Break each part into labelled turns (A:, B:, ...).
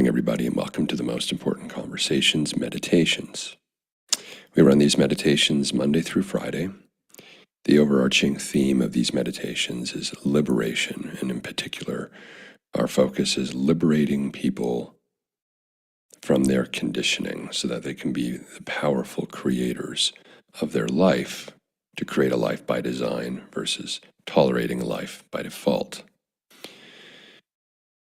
A: morning, everybody, and welcome to the Most Important Conversations Meditations. We run these meditations Monday through Friday. The overarching theme of these meditations is liberation, and in particular, our focus is liberating people from their conditioning so that they can be the powerful creators of their life to create a life by design versus tolerating a life by default.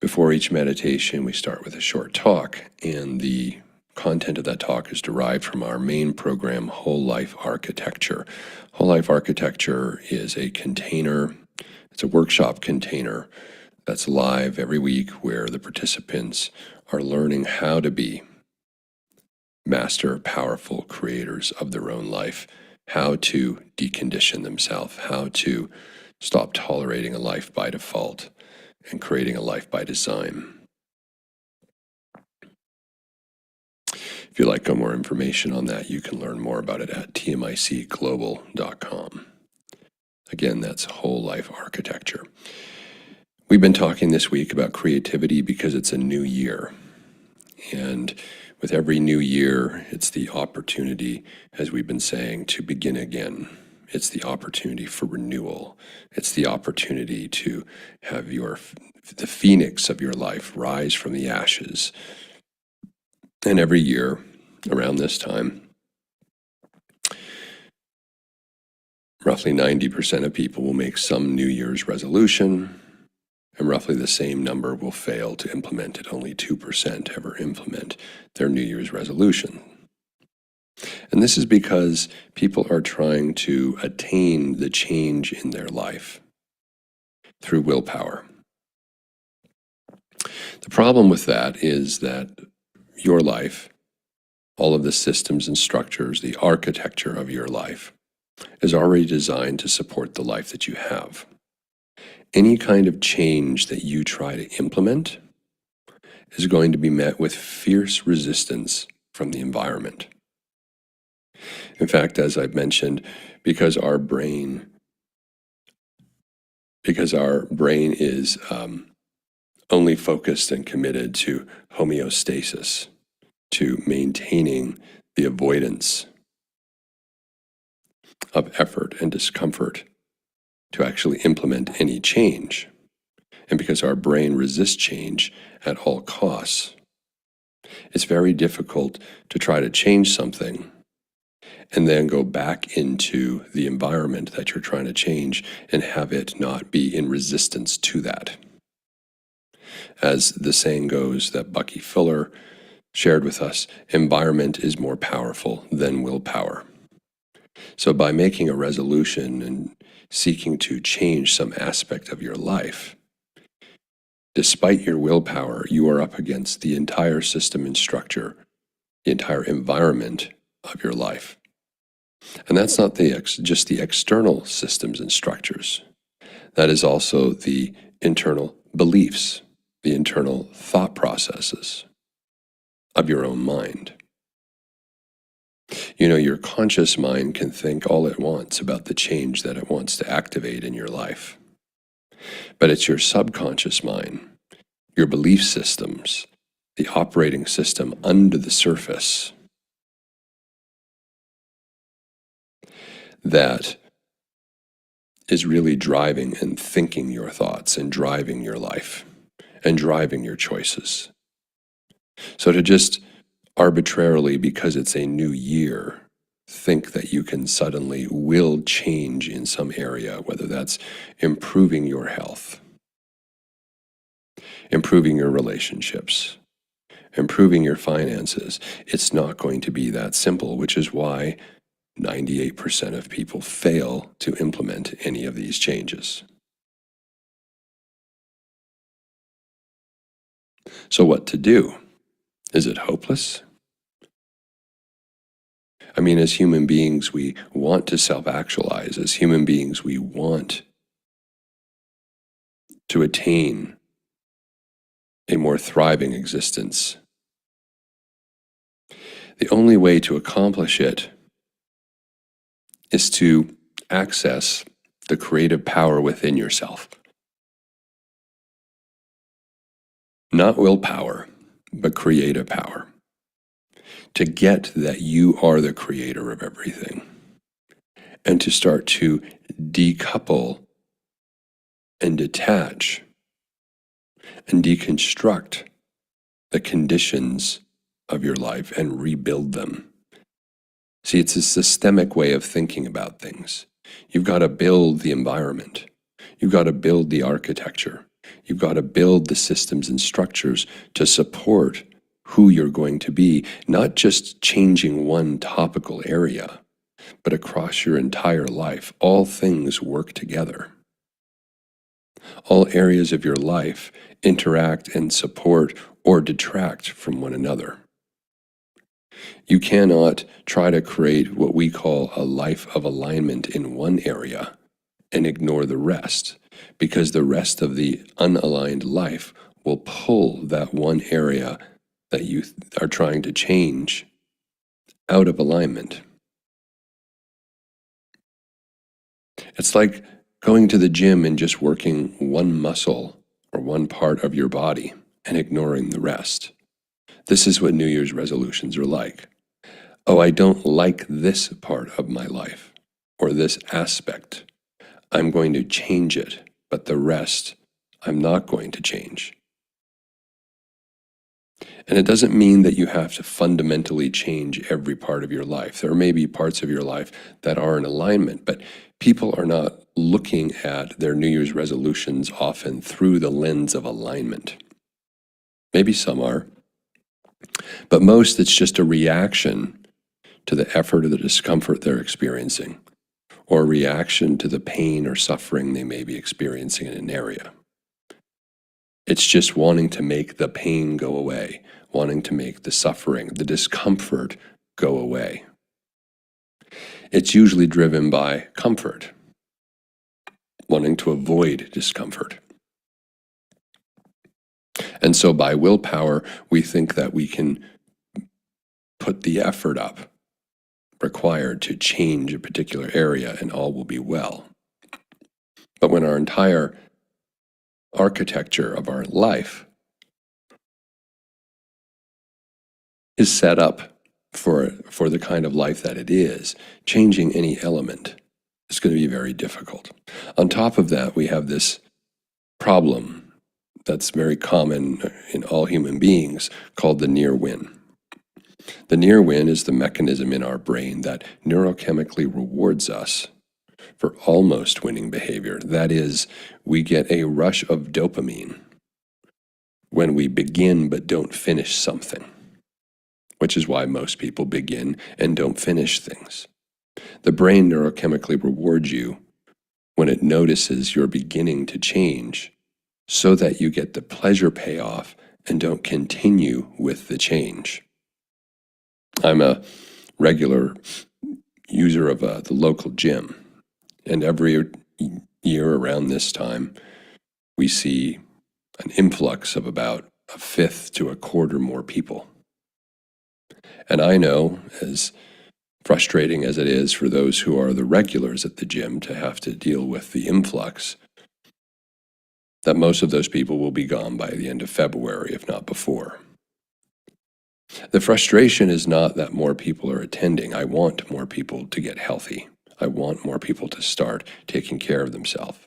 A: Before each meditation, we start with a short talk, and the content of that talk is derived from our main program, Whole Life Architecture. Whole Life Architecture is a container, it's a workshop container that's live every week where the participants are learning how to be master, powerful creators of their own life, how to decondition themselves, how to stop tolerating a life by default and creating a life by design. If you'd like more information on that, you can learn more about it at TMICglobal.com. Again, that's Whole Life Architecture. We've been talking this week about creativity because it's a new year. And with every new year, it's the opportunity, as we've been saying, to begin again. It's the opportunity for renewal. It's the opportunity to have the phoenix of your life rise from the ashes. And every year, around this time, roughly 90% of people will make some New Year's resolution, and roughly the same number will fail to implement it. Only 2% ever implement their New Year's resolution. And this is because people are trying to attain the change in their life through willpower. The problem with that is that your life, all of the systems and structures, the architecture of your life, is already designed to support the life that you have. Any kind of change that you try to implement is going to be met with fierce resistance from the environment. In fact, as I've mentioned, because our brain is only focused and committed to homeostasis, to maintaining the avoidance of effort and discomfort to actually implement any change. And because our brain resists change at all costs, it's very difficult to try to change something and then go back into the environment that you're trying to change and have it not be in resistance to that. As the saying goes that Bucky Fuller shared with us, environment is more powerful than willpower. So by making a resolution and seeking to change some aspect of your life, despite your willpower, you are up against the entire system and structure, the entire environment of your life. And that's not just the external systems and structures. That is also the internal beliefs, the internal thought processes of your own mind. You know, your conscious mind can think all it wants about the change that it wants to activate in your life. But it's your subconscious mind, your belief systems, the operating system under the surface that is really driving and thinking your thoughts and driving your life and driving your choices. So to just arbitrarily, because it's a new year, think that you can suddenly will change in some area, whether that's improving your health, improving your relationships, improving your finances, it's not going to be that simple, which is why 98% of people fail to implement any of these changes. So what to do? Is it hopeless? I mean, as human beings, we want to self-actualize. As human beings, we want to attain a more thriving existence. The only way to accomplish it is to access the creative power within yourself. Not willpower, but creative power. To get that you are the creator of everything, and to start to decouple and detach and deconstruct the conditions of your life and rebuild them. See, it's a systemic way of thinking about things. You've got to build the environment. You've got to build the architecture. You've got to build the systems and structures to support who you're going to be, not just changing one topical area, but across your entire life. All things work together. All areas of your life interact and support or detract from one another. You cannot try to create what we call a life of alignment in one area and ignore the rest, because the rest of the unaligned life will pull that one area that you are trying to change out of alignment. It's like going to the gym and just working one muscle or one part of your body and ignoring the rest. This is what New Year's resolutions are like. Oh, I don't like this part of my life or this aspect. I'm going to change it, but the rest I'm not going to change. And it doesn't mean that you have to fundamentally change every part of your life. There may be parts of your life that are in alignment, but people are not looking at their New Year's resolutions often through the lens of alignment. Maybe some are, but most it's just a reaction to the effort or the discomfort they're experiencing, or a reaction to the pain or suffering they may be experiencing in an area. It's just wanting to make the pain go away, wanting to make the suffering, the discomfort go away. It's usually driven by comfort, wanting to avoid discomfort. And so by willpower, we think that we can put the effort up required to change a particular area and all will be well. But when our entire architecture of our life is set up for the kind of life that it is, changing any element is going to be very difficult. On top of that, we have this problem that's very common in all human beings called the near win. The near win is the mechanism in our brain that neurochemically rewards us for almost winning behavior. That is, we get a rush of dopamine when we begin but don't finish something, which is why most people begin and don't finish things. The brain neurochemically rewards you when it notices you're beginning to change so that you get the pleasure payoff and don't continue with the change. I'm a regular user of the local gym, and every year around this time, we see an influx of about a fifth to a quarter more people. And I know, as frustrating as it is for those who are the regulars at the gym to have to deal with the influx, that most of those people will be gone by the end of February, if not before. The frustration is not that more people are attending. I want more people to get healthy. I want more people to start taking care of themselves.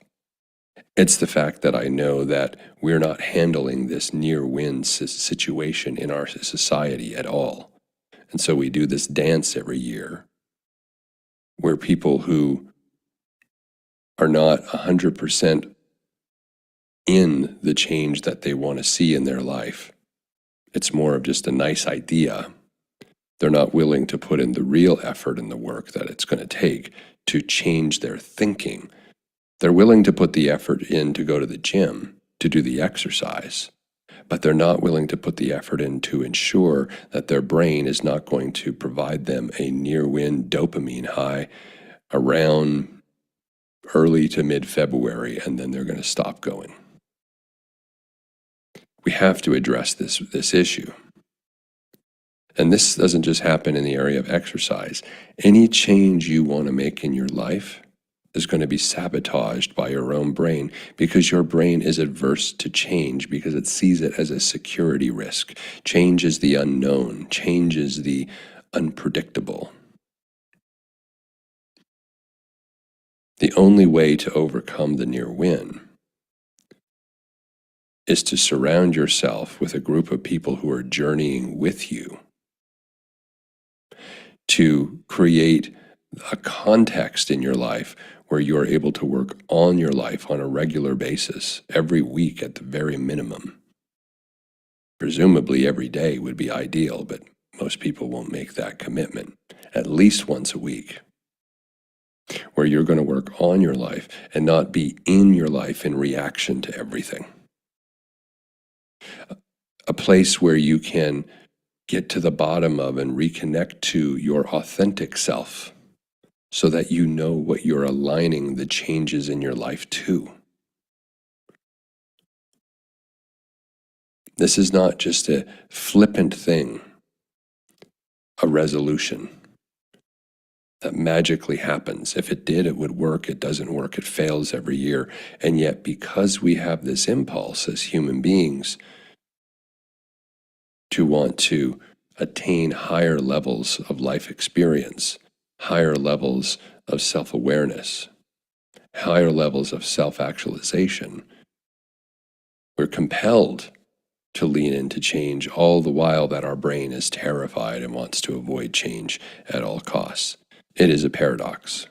A: It's the fact that I know that we're not handling this near-win situation in our society at all. And so we do this dance every year where people who are not 100% in the change that they want to see in their life, it's more of just a nice idea. They're not willing to put in the real effort and the work that it's going to take to change their thinking. They're willing to put the effort in to go to the gym, to do the exercise, but they're not willing to put the effort in to ensure that their brain is not going to provide them a near-win dopamine high around early to mid-February, and then they're going to stop going. We have to address this issue. And this doesn't just happen in the area of exercise. Any change you want to make in your life is going to be sabotaged by your own brain because your brain is adverse to change because it sees it as a security risk. Change is the unknown. Change is the unpredictable. The only way to overcome the near win is to surround yourself with a group of people who are journeying with you, to create a context in your life where you're able to work on your life on a regular basis, every week at the very minimum. Presumably every day would be ideal, but most people won't make that commitment. At least once a week, where you're going to work on your life and not be in your life in reaction to everything. A place where you can get to the bottom of and reconnect to your authentic self so that you know what you're aligning the changes in your life to. This is not just a flippant thing, a resolution that magically happens. If it did, it would work. It doesn't work. It fails every year. And yet, because we have this impulse as human beings to want to attain higher levels of life experience, higher levels of self-awareness, higher levels of self-actualization, we're compelled to lean into change, all the while that our brain is terrified and wants to avoid change at all costs. It is a paradox.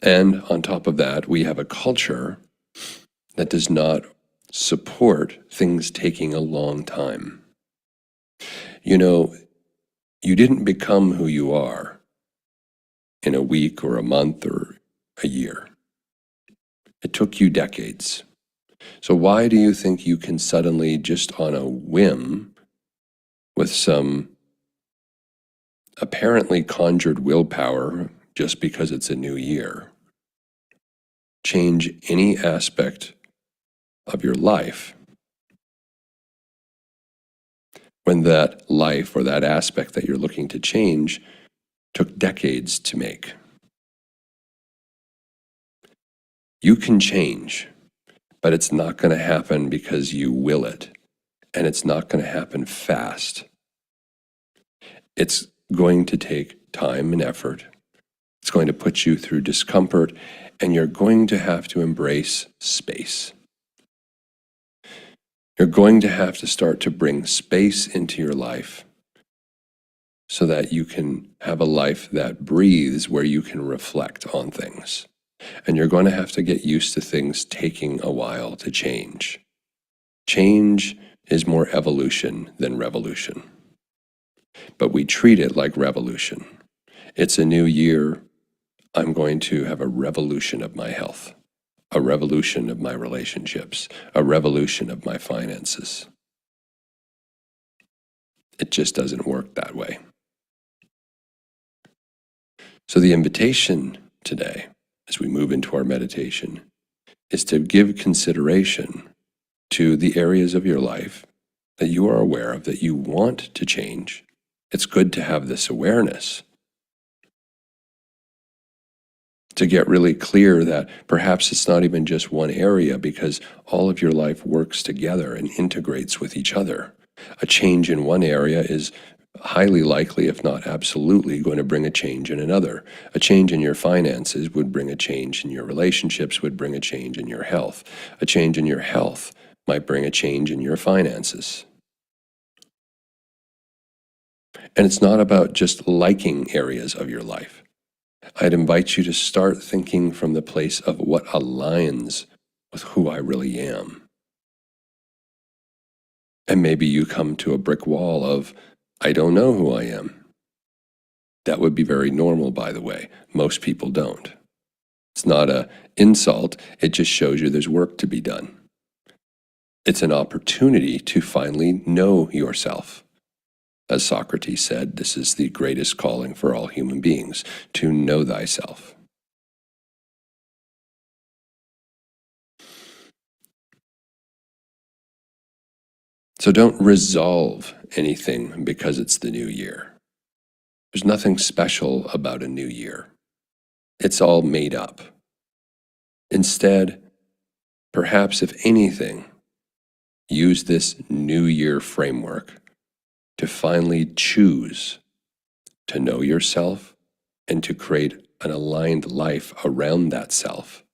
A: And on top of that, we have a culture that does not support things taking a long time. You know, you didn't become who you are in a week or a month or a year. It took you decades. So why do you think you can suddenly, just on a whim, with some apparently conjured willpower, just because it's a new year, change any aspect of your life when that life or that aspect that you're looking to change took decades to make? You can change, but it's not going to happen because you will it, and it's not going to happen fast. It's going to take time and effort. It's going to put you through discomfort, and you're going to have to embrace space. You're going to have to start to bring space into your life so that you can have a life that breathes, where you can reflect on things. And you're going to have to get used to things taking a while to change. Change is more evolution than revolution. But we treat it like revolution. It's a new year. I'm going to have a revolution of my health, a revolution of my relationships, a revolution of my finances. It just doesn't work that way. So the invitation today, as we move into our meditation, is to give consideration to the areas of your life that you are aware of, that you want to change. It's good to have this awareness, to get really clear that perhaps it's not even just one area, because all of your life works together and integrates with each other. A change in one area is highly likely, if not absolutely, going to bring a change in another. A change in your finances would bring a change in your relationships, would bring a change in your health. A change in your health might bring a change in your finances. And it's not about just liking areas of your life. I'd invite you to start thinking from the place of what aligns with who I really am. And maybe you come to a brick wall of, I don't know who I am. That would be very normal, by the way. Most people don't. It's not an insult. It just shows you there's work to be done. It's an opportunity to finally know yourself. As Socrates said, this is the greatest calling for all human beings, to know thyself. So don't resolve anything because it's the new year. There's nothing special about a new year. It's all made up. Instead, perhaps if anything, use this New Year framework to finally choose to know yourself and to create an aligned life around that self,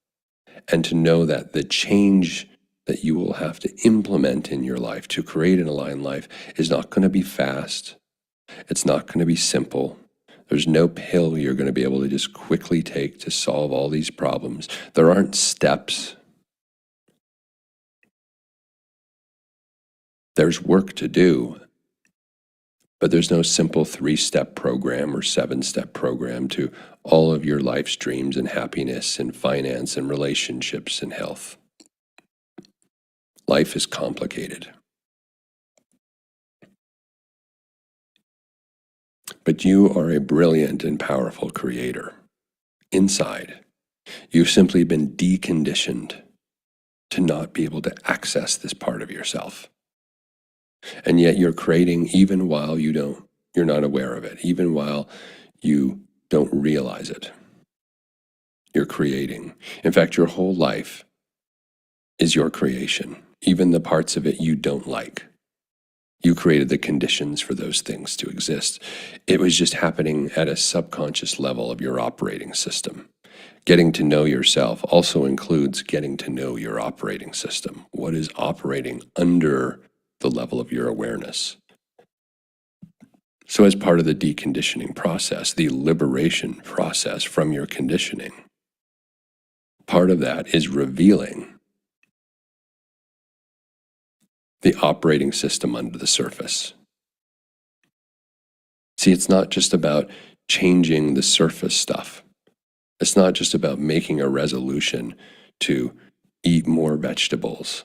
A: and to know that the change that you will have to implement in your life to create an aligned life is not going to be fast. It's not going to be simple. There's no pill you're going to be able to just quickly take to solve all these problems. There aren't steps. There's work to do, but there's no simple 3-step program or 7-step program to all of your life streams and happiness and finance and relationships and health. Life is complicated. But you are a brilliant and powerful creator. Inside, you've simply been deconditioned to not be able to access this part of yourself. And yet you're creating even while you're not aware of it, even while you don't realize it. You're creating. In fact, your whole life is your creation, even the parts of it you don't like. You created the conditions for those things to exist. It was just happening at a subconscious level of your operating system. Getting to know yourself also includes getting to know your operating system. What is operating under the level of your awareness? So as part of the deconditioning process, the liberation process from your conditioning, part of that is revealing the operating system under the surface. See, it's not just about changing the surface stuff. It's not just about making a resolution to eat more vegetables,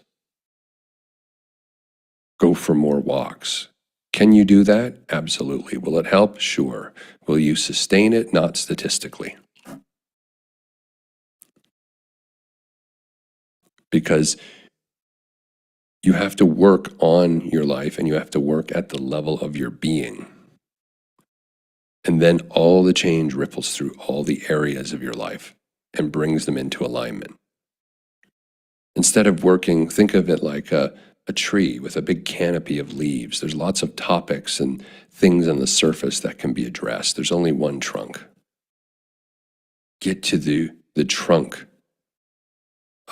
A: go for more walks. Can you do that? Absolutely. Will it help? Sure. Will you sustain it? Not statistically. Because you have to work on your life and you have to work at the level of your being. And then all the change ripples through all the areas of your life and brings them into alignment. Instead of working, think of it like a tree with a big canopy of leaves. There's lots of topics and things on the surface that can be addressed. There's only one trunk. Get to the trunk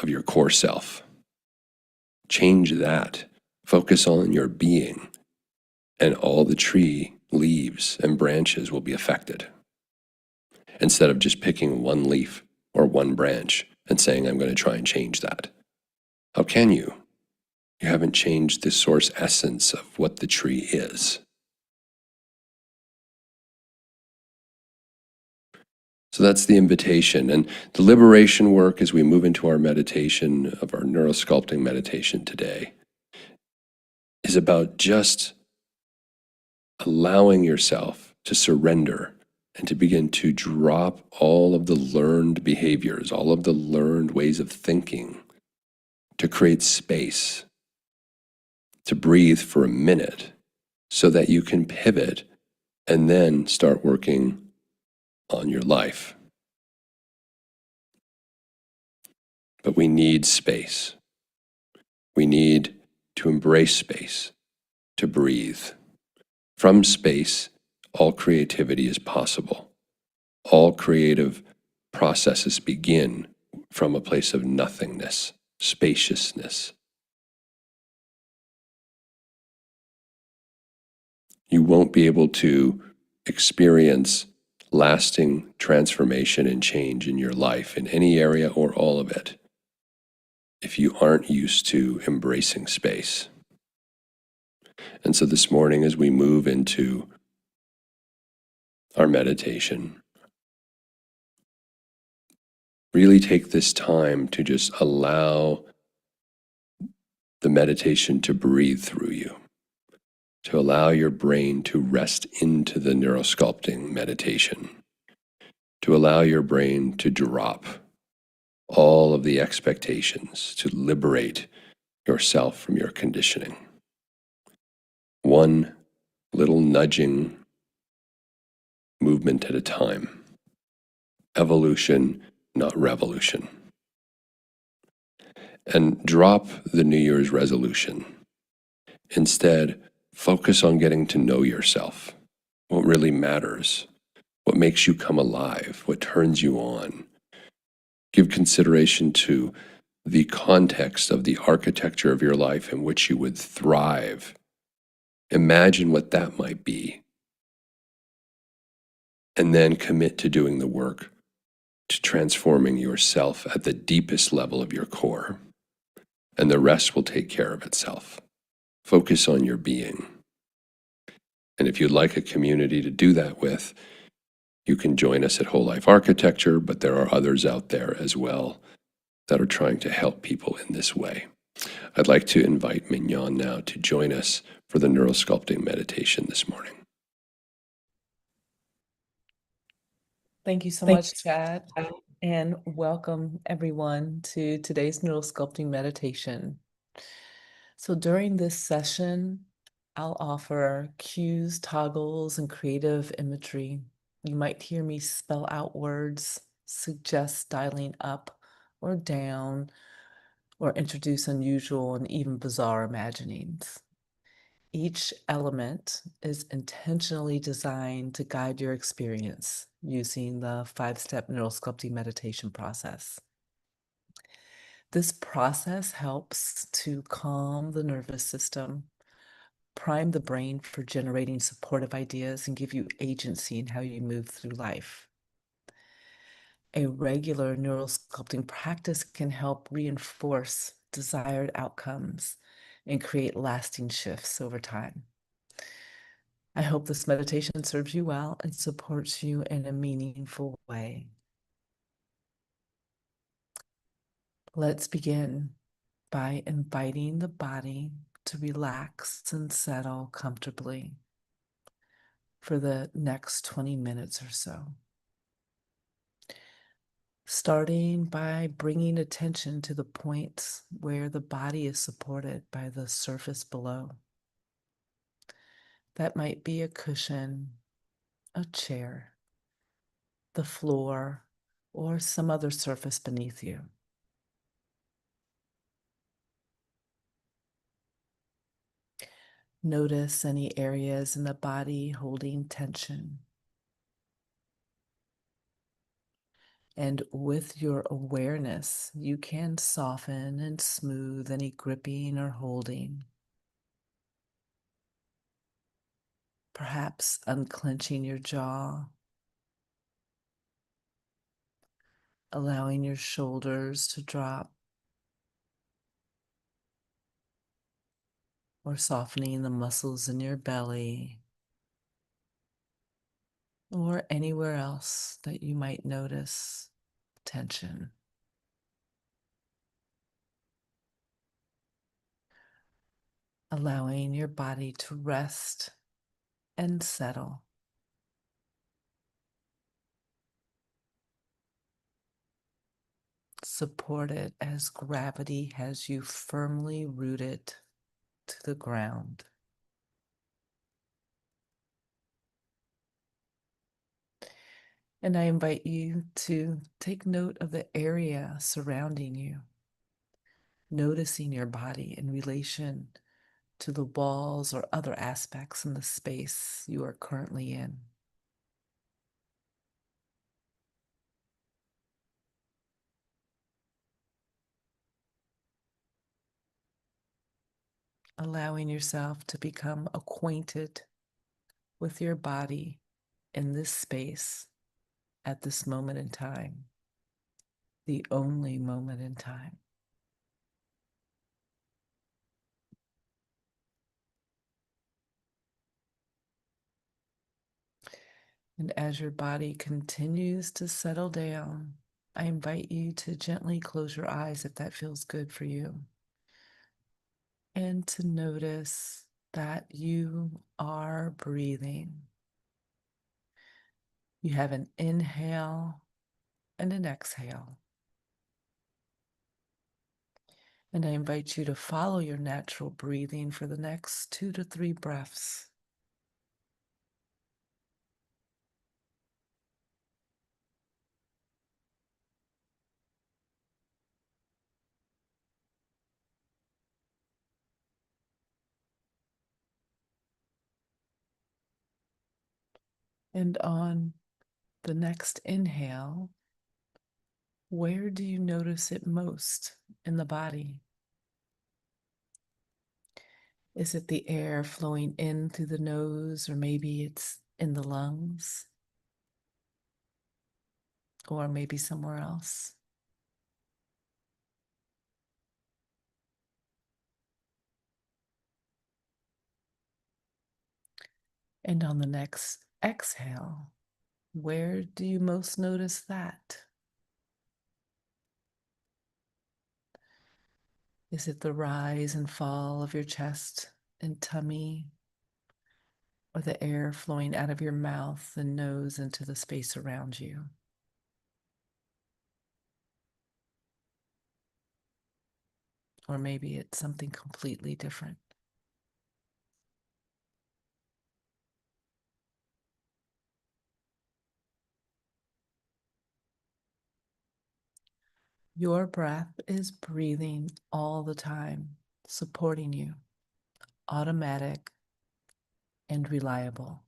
A: of your core self. Change that. Focus on your being, and all the tree leaves and branches will be affected. Instead of just picking one leaf or one branch and saying, I'm going to try and change that. How can you? You haven't changed the source essence of what the tree is. So that's the invitation. And the liberation work as we move into our meditation, of our neurosculpting meditation today, is about just allowing yourself to surrender and to begin to drop all of the learned behaviors, all of the learned ways of thinking, to create space, to breathe for a minute so that you can pivot and then start working on your life. But we need space. We need to embrace space, to breathe. From space, all creativity is possible. All creative processes begin from a place of nothingness, spaciousness. You won't be able to experience lasting transformation and change in your life in any area or all of it if you aren't used to embracing space. And so this morning, as we move into our meditation, really take this time to just allow the meditation to breathe through you, to allow your brain to rest into the neurosculpting meditation, to allow your brain to drop all of the expectations, to liberate yourself from your conditioning. One little nudging movement at a time. Evolution, not revolution. And drop the New Year's resolution. Instead, focus on getting to know yourself, what really matters, what makes you come alive, what turns you on. Give consideration to the context of the architecture of your life in which you would thrive. Imagine what that might be. And then commit to doing the work, to transforming yourself at the deepest level of your core. And the rest will take care of itself. Focus on your being. And if you'd like a community to do that with, you can join us at Whole Life Architecture, but there are others out there as well that are trying to help people in this way. I'd like to invite Mignon now to join us for the neurosculpting meditation this morning.
B: Thank you so much, Chad, and welcome everyone to today's neurosculpting meditation. So during this session, I'll offer cues, toggles, and creative imagery. You might hear me spell out words, suggest dialing up or down, or introduce unusual and even bizarre imaginings. Each element is intentionally designed to guide your experience using the 5-step neural sculpting meditation process. This process helps to calm the nervous system, prime the brain for generating supportive ideas, and give you agency in how you move through life. A regular neural sculpting practice can help reinforce desired outcomes and create lasting shifts over time. I hope this meditation serves you well and supports you in a meaningful way. Let's begin by inviting the body to relax and settle comfortably for the next 20 minutes or so. Starting by bringing attention to the points where the body is supported by the surface below. That might be a cushion, a chair, the floor, or some other surface beneath you. Notice any areas in the body holding tension. And with your awareness, you can soften and smooth any gripping or holding. Perhaps unclenching your jaw, allowing your shoulders to drop, or softening the muscles in your belly, or anywhere else that you might notice tension. Allowing your body to rest and settle. Supported as gravity has you firmly rooted to the ground. And I invite you to take note of the area surrounding you, noticing your body in relation to the walls or other aspects in the space you are currently in. Allowing yourself to become acquainted with your body in this space at this moment in time, the only moment in time. And as your body continues to settle down, I invite you to gently close your eyes if that feels good for you. And to notice that you are breathing. You have an inhale and an exhale. And I invite you to follow your natural breathing for the next 2 to 3 breaths. And on the next inhale, where do you notice it most in the body? Is it the air flowing in through the nose, or maybe it's in the lungs, or maybe somewhere else? And on the next exhale, where do you most notice that? Is it the rise and fall of your chest and tummy, or the air flowing out of your mouth and nose into the space around you? Or maybe it's something completely different. Your breath is breathing all the time, supporting you, automatic and reliable.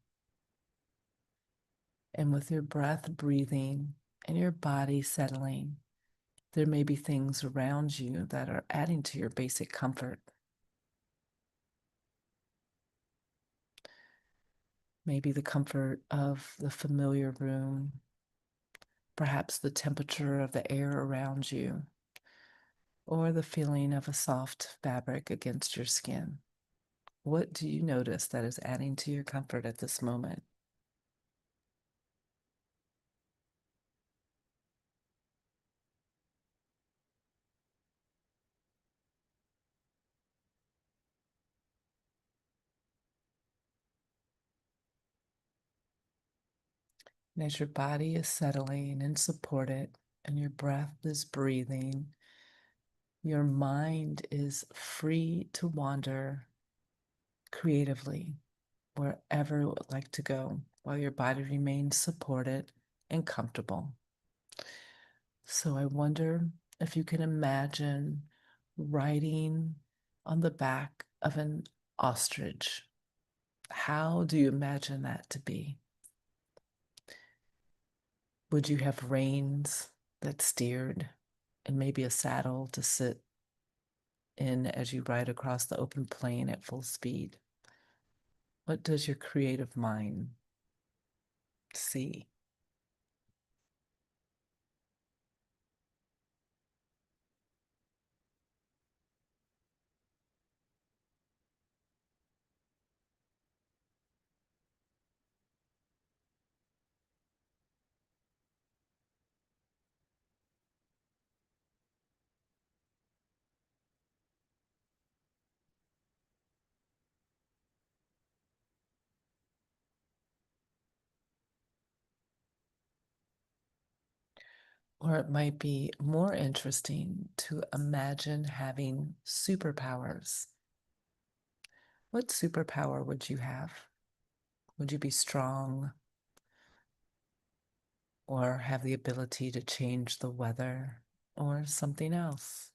B: And with your breath breathing and your body settling, there may be things around you that are adding to your basic comfort. Maybe the comfort of the familiar room, perhaps the temperature of the air around you, or the feeling of a soft fabric against your skin. What do you notice that is adding to your comfort at this moment? And as your body is settling and supported, and your breath is breathing, your mind is free to wander creatively wherever it would like to go while your body remains supported and comfortable. So I wonder if you can imagine riding on the back of an ostrich. How do you imagine that to be? Would you have reins that steered and maybe a saddle to sit in as you ride across the open plain at full speed? What does your creative mind see? Or it might be more interesting to imagine having superpowers. What superpower would you have? Would you be strong or have the ability to change the weather or something else?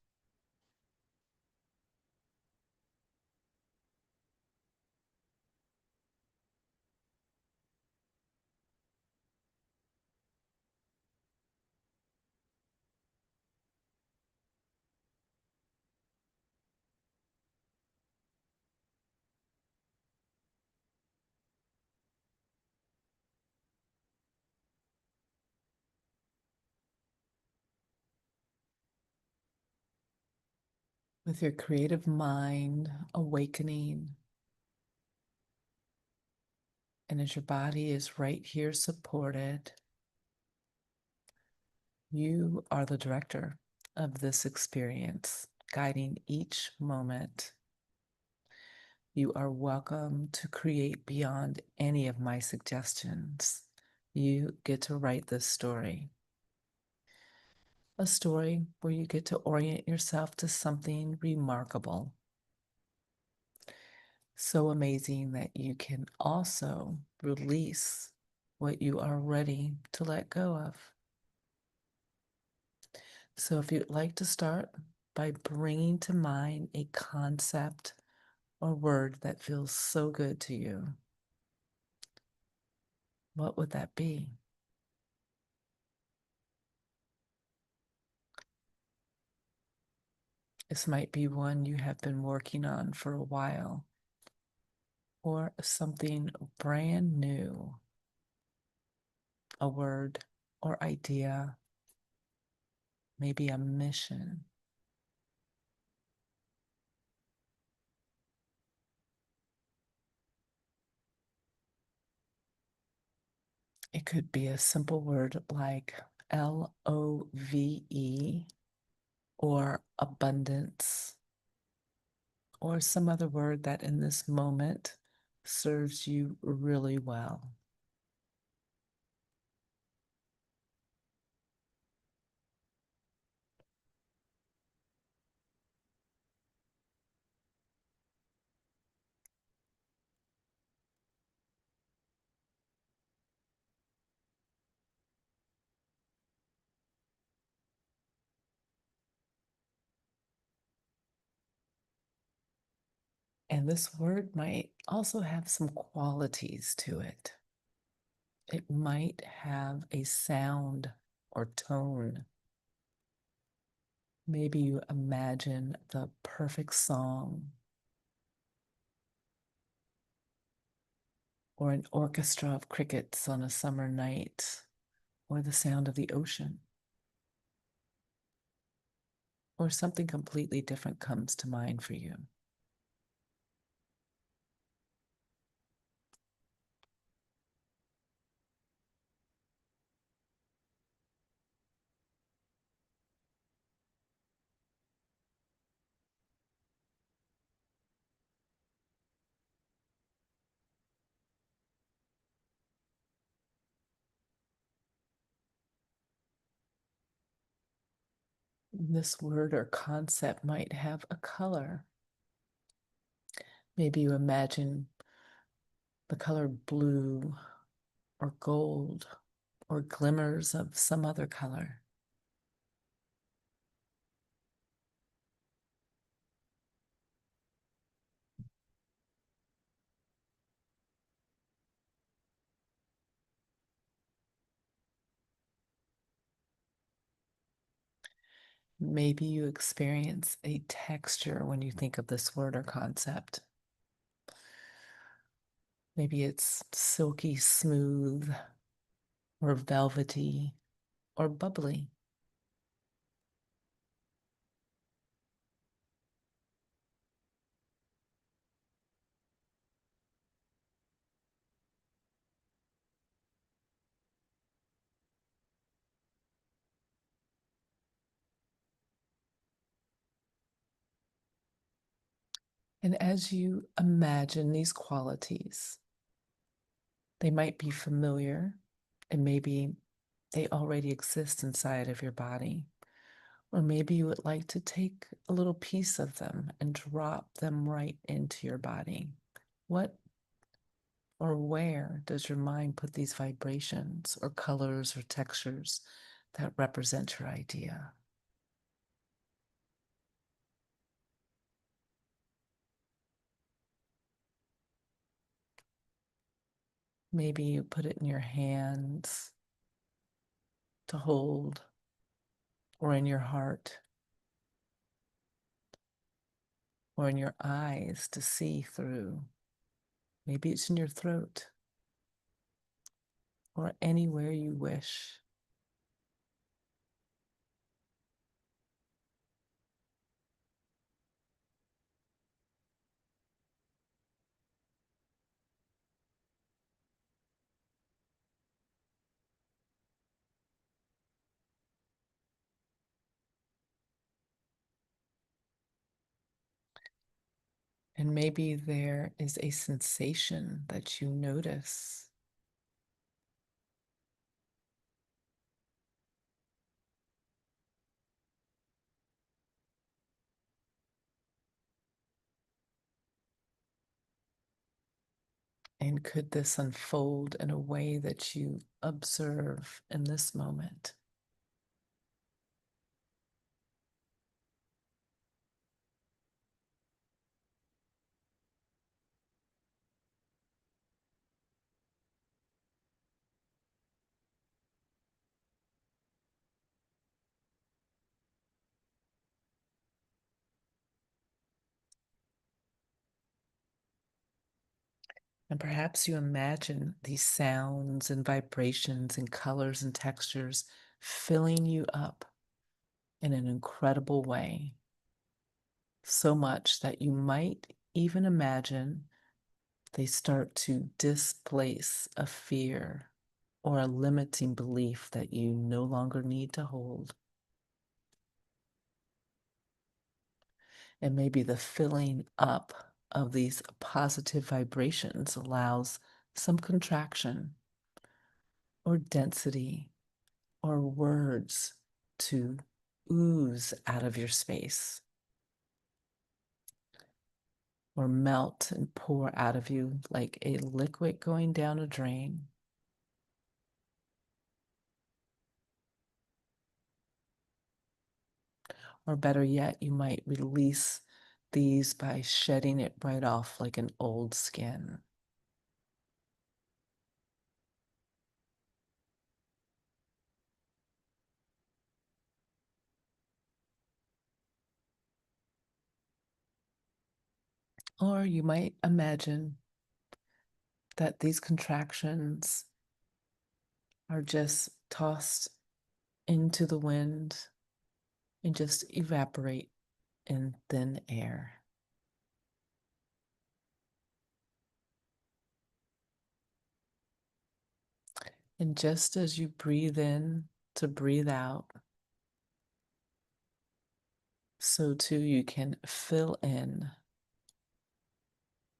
B: With your creative mind awakening, and as your body is right here supported, you are the director of this experience, guiding each moment. You are welcome to create beyond any of my suggestions. You get to write this story. A story where you get to orient yourself to something remarkable. So amazing that you can also release what you are ready to let go of. So, if you'd like to start by bringing to mind a concept or word that feels so good to you, what would that be? This might be one you have been working on for a while, or something brand new, a word or idea, maybe a mission. It could be a simple word like LOVE or abundance, or some other word that in this moment serves you really well. And this word might also have some qualities to it. It might have a sound or tone. Maybe you imagine the perfect song or an orchestra of crickets on a summer night or the sound of the ocean or something completely different comes to mind for you. This word or concept might have a color. Maybe you imagine the color blue or gold or glimmers of some other color. Maybe you experience a texture when you think of this word or concept. Maybe it's silky smooth or velvety or bubbly. And as you imagine these qualities, they might be familiar and maybe they already exist inside of your body. Or maybe you would like to take a little piece of them and drop them right into your body. What or where does your mind put these vibrations or colors or textures that represent your idea? Maybe you put it in your hands to hold or in your heart or in your eyes to see through. Maybe it's in your throat or anywhere you wish. And maybe there is a sensation that you notice. And could this unfold in a way that you observe in this moment? And perhaps you imagine these sounds and vibrations and colors and textures filling you up in an incredible way. So much that you might even imagine they start to displace a fear or a limiting belief that you no longer need to hold. And maybe the filling up of these positive vibrations allows some contraction or density or words to ooze out of your space or melt and pour out of you like a liquid going down a drain. Or better yet, you might release these by shedding it right off like an old skin. Or you might imagine that these contractions are just tossed into the wind and just evaporate in thin air. And just as you breathe in to breathe out, so too you can fill in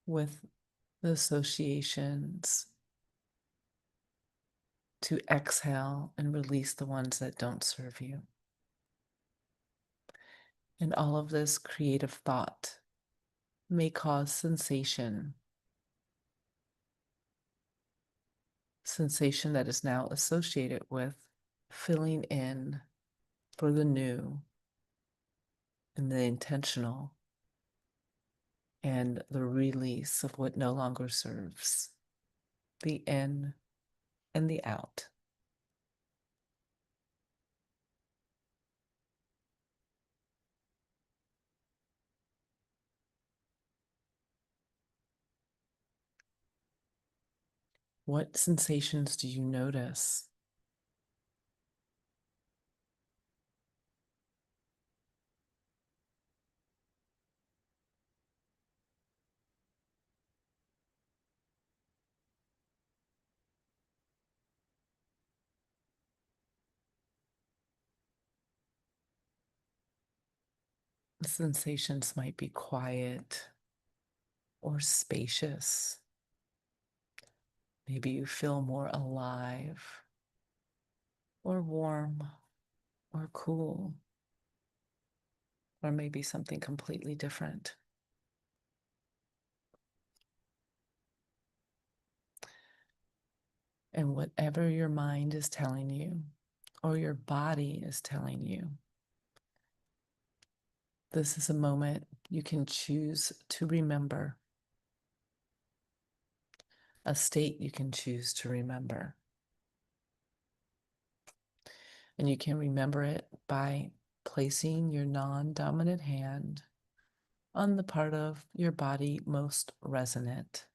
B: with the associations to exhale and release the ones that don't serve you. And all of this creative thought may cause sensation that is now associated with filling in for the new and the intentional and the release of what no longer serves, the in and the out. What sensations do you notice? The sensations might be quiet or spacious. Maybe you feel more alive or warm or cool, or maybe something completely different. And whatever your mind is telling you or your body is telling you, this is a moment you can choose to remember, a state you can choose to remember. And you can remember it by placing your non-dominant hand on the part of your body most resonant.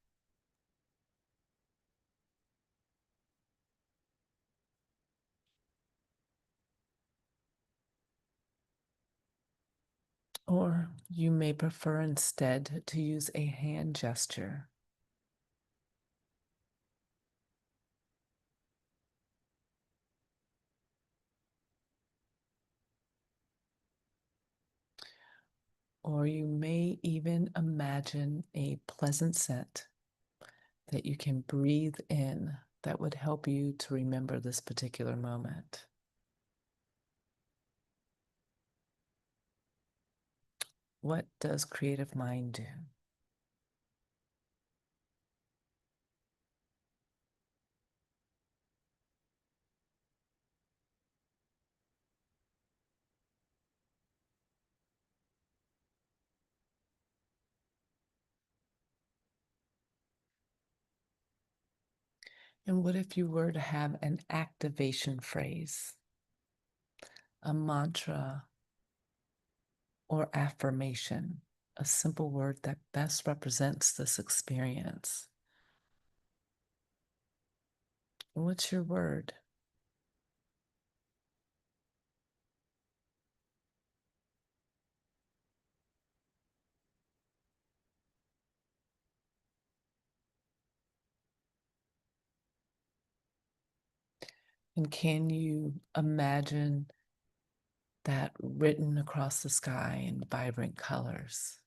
B: Or you may prefer instead to use a hand gesture. Or you may even imagine a pleasant scent that you can breathe in that would help you to remember this particular moment. What does creative mind do? And what if you were to have an activation phrase, a mantra, or affirmation, a simple word that best represents this experience? What's your word? And can you imagine that written across the sky in vibrant colors?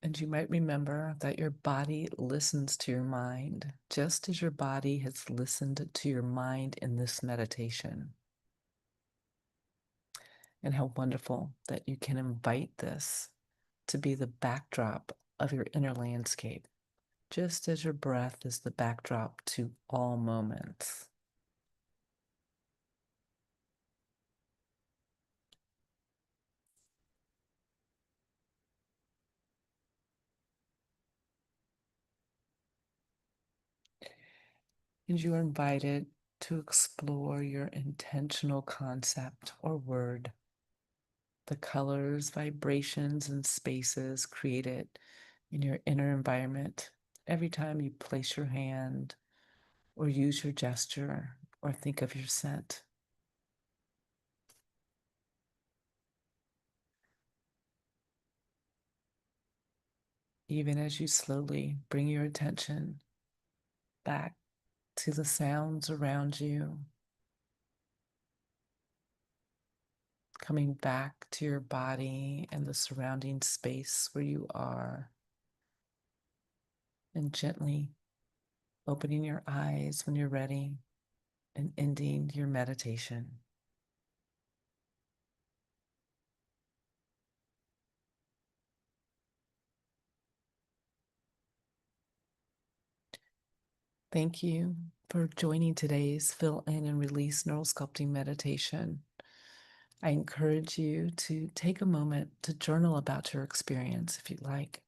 B: And you might remember that your body listens to your mind, just as your body has listened to your mind in this meditation. And how wonderful that you can invite this to be the backdrop of your inner landscape, just as your breath is the backdrop to all moments. And you are invited to explore your intentional concept or word, the colors, vibrations, and spaces created in your inner environment every time you place your hand or use your gesture or think of your scent. Even as you slowly bring your attention back to the sounds around you, coming back to your body and the surrounding space where you are, and gently opening your eyes when you're ready and ending your meditation. Thank you for joining today's Fill In and Release Neural Sculpting Meditation. I encourage you to take a moment to journal about your experience if you'd like.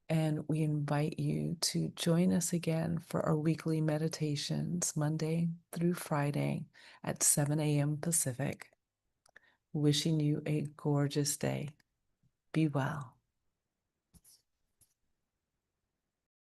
B: And we invite you to join us again for our weekly meditations, Monday through Friday at 7 a.m. Pacific. Wishing you a gorgeous day. Be well.